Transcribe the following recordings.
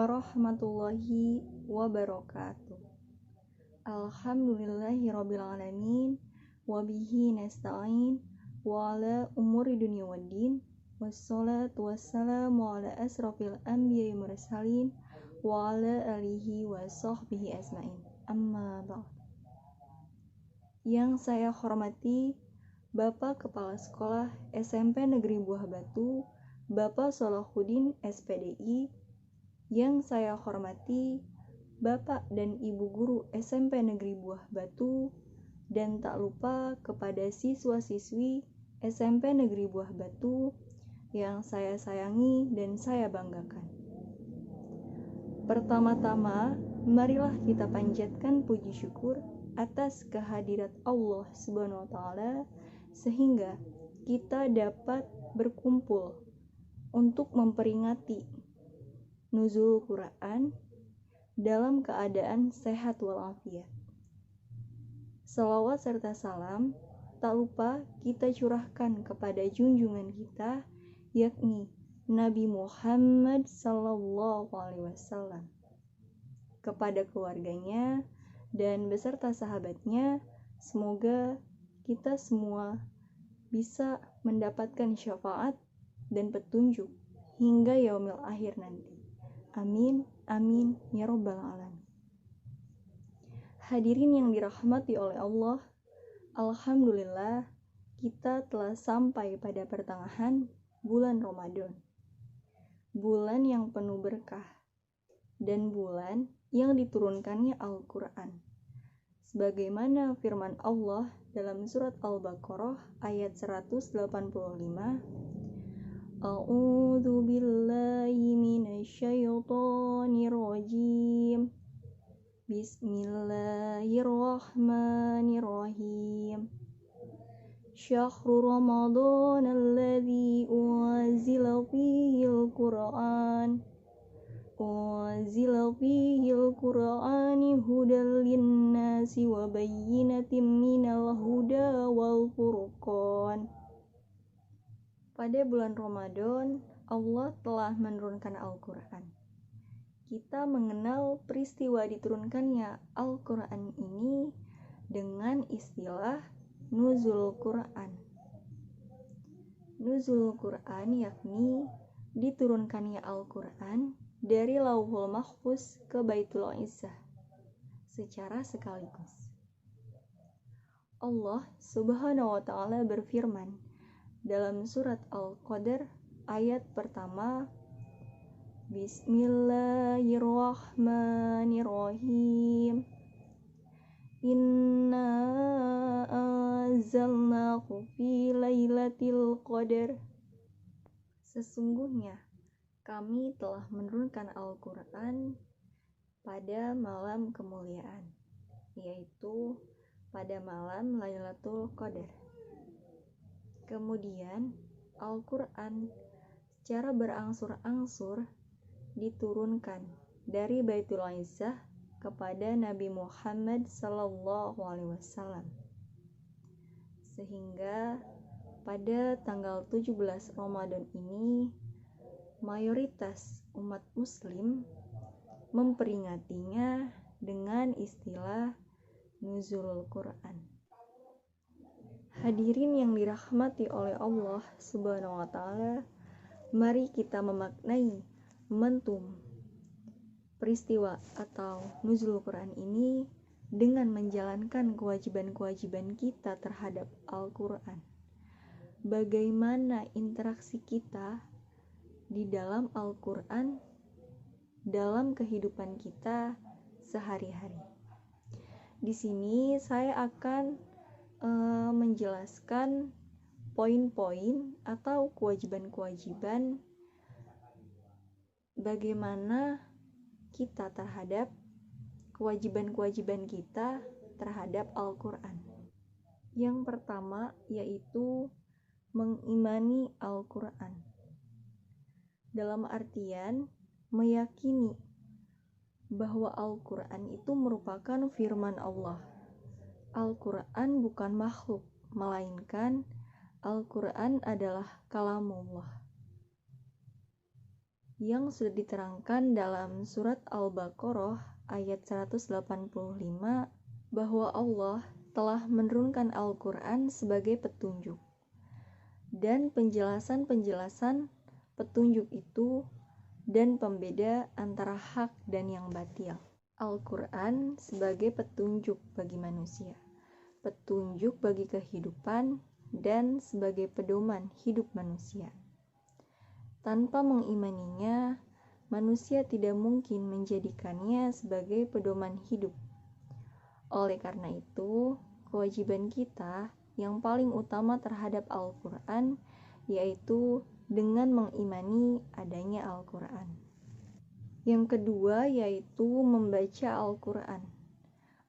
warahmatullahi wabarakatuh. Alhamdulillahirabbil alamin wa bihi nasta'in wa ala umuri dunya waddin wassalatu wassalamu ala asrafil anbiya'i mursalin wa ala alihi wa sahbihi asma'in. Amma ba'd. Yang saya hormati Bapak Kepala Sekolah SMP Negeri Buah Batu, Bapak Solahuddin SPDI. Yang saya hormati Bapak dan Ibu Guru SMP Negeri Buah Batu, dan tak lupa kepada siswa-siswi SMP Negeri Buah Batu yang saya sayangi dan saya banggakan. Pertama-tama, marilah kita panjatkan puji syukur atas kehadirat Allah Subhanahu wa Ta'ala sehingga kita dapat berkumpul untuk memperingati nuzul Quran dalam keadaan sehat walafiat. Salawat serta salam tak lupa kita curahkan kepada junjungan kita, yakni Nabi Muhammad sallallahu alaihi wasallam, kepada keluarganya dan beserta sahabatnya. Semoga kita semua bisa mendapatkan syafaat dan petunjuk hingga yaumil akhir nanti. Amin, amin, ya rabbal alamin. Hadirin yang dirahmati oleh Allah, alhamdulillah kita telah sampai pada pertengahan bulan Ramadan. Bulan yang penuh berkah dan bulan yang diturunkannya Al-Quran. Sebagaimana firman Allah dalam surat Al-Baqarah ayat 185, A'udzu billahi minasyaitonir rajim. Bismillahirrahmanirrahim. Syahrul Ramadan alladzi unzila fihil Qur'an. Unzila fihil Qur'ani hudal linnasi wa bayyinatin minal huda wal furqan. Pada bulan Ramadan, Allah telah menurunkan Al-Quran. Kita mengenal peristiwa diturunkannya Al-Quran ini dengan istilah nuzul Quran. Nuzul Quran yakni diturunkannya Al-Quran dari Lauhul Mahfuz ke Baitul Izzah secara sekaligus. Allah Subhanahu wa Ta'ala berfirman dalam surat Al-Qadr ayat pertama, Bismillahirrahmanirrahim. Inna anzalnahu fi lailatul qadar. Sesungguhnya kami telah menurunkan Al-Quran pada malam kemuliaan, yaitu pada malam Lailatul Qadar. Kemudian Al-Quran secara berangsur-angsur diturunkan dari Baitul Izzah kepada Nabi Muhammad sallallahu alaihi wasallam, sehingga pada tanggal 17 Ramadan ini mayoritas umat muslim memperingatinya dengan istilah nuzulul Quran. Hadirin yang dirahmati oleh Allah Subhanahu wa Ta'ala, mari kita memaknai momentum peristiwa atau nuzul Quran ini dengan menjalankan kewajiban-kewajiban kita terhadap Al-Quran. Bagaimana interaksi kita di dalam Al-Quran dalam kehidupan kita sehari-hari. Di sini saya akan menjelaskan poin-poin atau kewajiban-kewajiban bagaimana kita terhadap kewajiban-kewajiban kita terhadap Al-Quran. Yang pertama yaitu mengimani Al-Quran. Dalam artian meyakini bahwa Al-Quran itu merupakan firman Allah. Al-Quran bukan makhluk, melainkan Al-Quran adalah kalamullah. yang sudah diterangkan dalam surat Al-Baqarah ayat 185 bahwa Allah telah menurunkan Al-Quran sebagai petunjuk. Dan penjelasan-penjelasan petunjuk itu dan pembeda antara hak dan yang batil. Al-Quran sebagai petunjuk bagi manusia, petunjuk bagi kehidupan, dan sebagai pedoman hidup manusia. Tanpa mengimaninya, manusia tidak mungkin menjadikannya sebagai pedoman hidup. Oleh karena itu, kewajiban kita yang paling utama terhadap Al-Quran yaitu dengan mengimani adanya Al-Quran. Yang kedua yaitu membaca Al-Quran.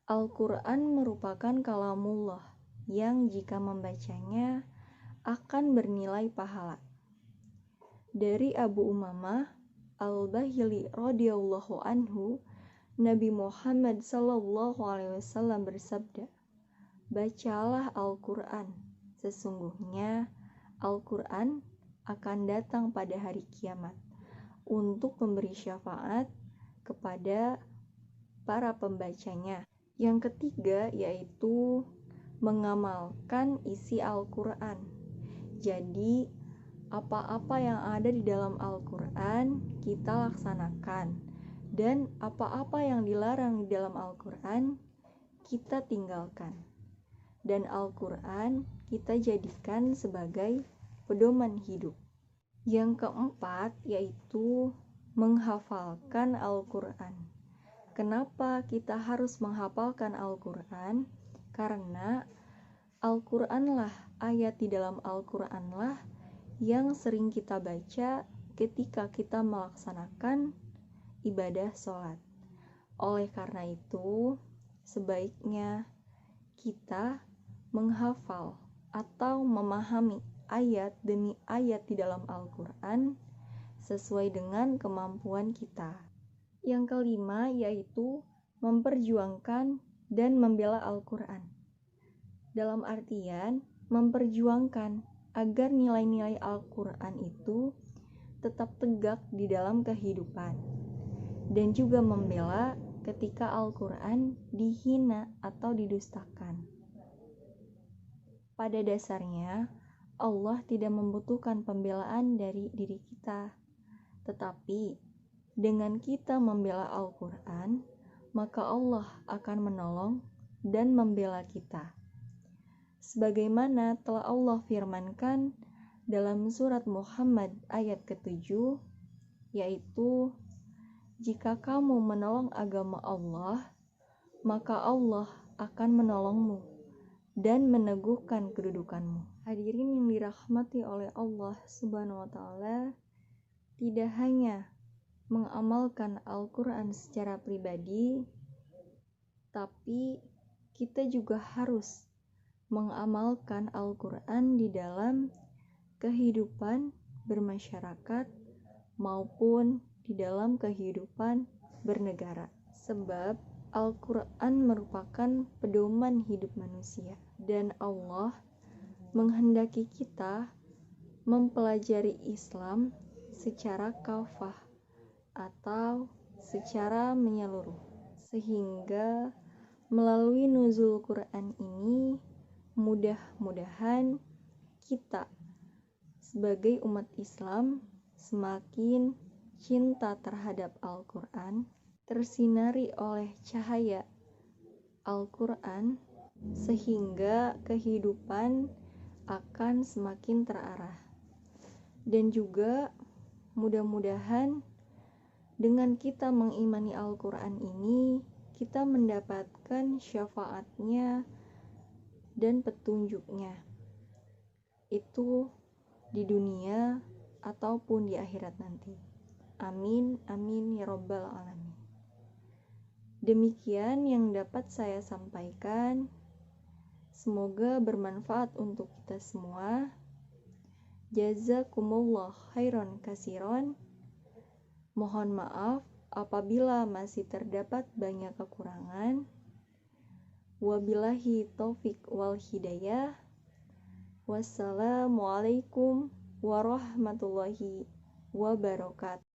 Al-Quran merupakan kalamullah yang jika membacanya akan bernilai pahala. Dari Abu Umamah Al-Bahili radhiyallahu anhu, Nabi Muhammad sallallahu alaihi wasallam bersabda, "Bacalah Al-Quran, sesungguhnya Al-Quran akan datang pada hari kiamat untuk memberi syafaat kepada para pembacanya." Yang ketiga yaitu mengamalkan isi Al-Quran. Jadi apa-apa yang ada di dalam Al-Quran kita laksanakan, dan apa-apa yang dilarang di dalam Al-Quran kita tinggalkan. Dan Al-Quran kita jadikan sebagai pedoman hidup. Yang keempat yaitu menghafalkan Al-Quran. Kenapa kita harus menghafalkan Al-Quran? Karena Al-Quranlah, ayat di dalam Al-Quranlah yang sering kita baca ketika kita melaksanakan ibadah sholat. Oleh karena itu, sebaiknya kita menghafal atau memahami ayat demi ayat di dalam Al-Quran sesuai dengan kemampuan kita. Yang kelima yaitu memperjuangkan dan membela Al-Quran. Dalam artian memperjuangkan agar nilai-nilai Al-Quran itu tetap tegak di dalam kehidupan, dan juga membela ketika Al-Quran dihina atau didustakan. Pada dasarnya, Allah tidak membutuhkan pembelaan dari diri kita, tetapi dengan kita membela Al-Quran, maka Allah akan menolong dan membela kita. Sebagaimana telah Allah firmankan dalam surat Muhammad ayat ke-7, yaitu, "Jika kamu menolong agama Allah, maka Allah akan menolongmu dan meneguhkan kedudukanmu." Hadirin yang dirahmati oleh Allah Subhanahu wa Ta'ala, tidak hanya mengamalkan Al-Quran secara pribadi, tapi kita juga harus mengamalkan Al-Quran di dalam kehidupan bermasyarakat maupun di dalam kehidupan bernegara. Sebab Al-Quran merupakan pedoman hidup manusia, dan Allah menghendaki kita mempelajari Islam secara kafah atau secara menyeluruh, sehingga melalui nuzul Quran ini mudah-mudahan kita sebagai umat Islam semakin cinta terhadap Al-Quran, tersinari oleh cahaya Al-Quran, sehingga kehidupan akan semakin terarah. Dan juga mudah-mudahan dengan kita mengimani Al-Quran ini, kita mendapatkan syafaatnya dan petunjuknya, itu di dunia ataupun di akhirat nanti. Amin, amin ya robbal alamin. Demikian yang dapat saya sampaikan. Semoga bermanfaat untuk kita semua. Jazakumullah khairan kasiron. Mohon maaf apabila masih terdapat banyak kekurangan. Wabillahi taufik wal hidayah. Wassalamualaikum warahmatullahi wabarakatuh.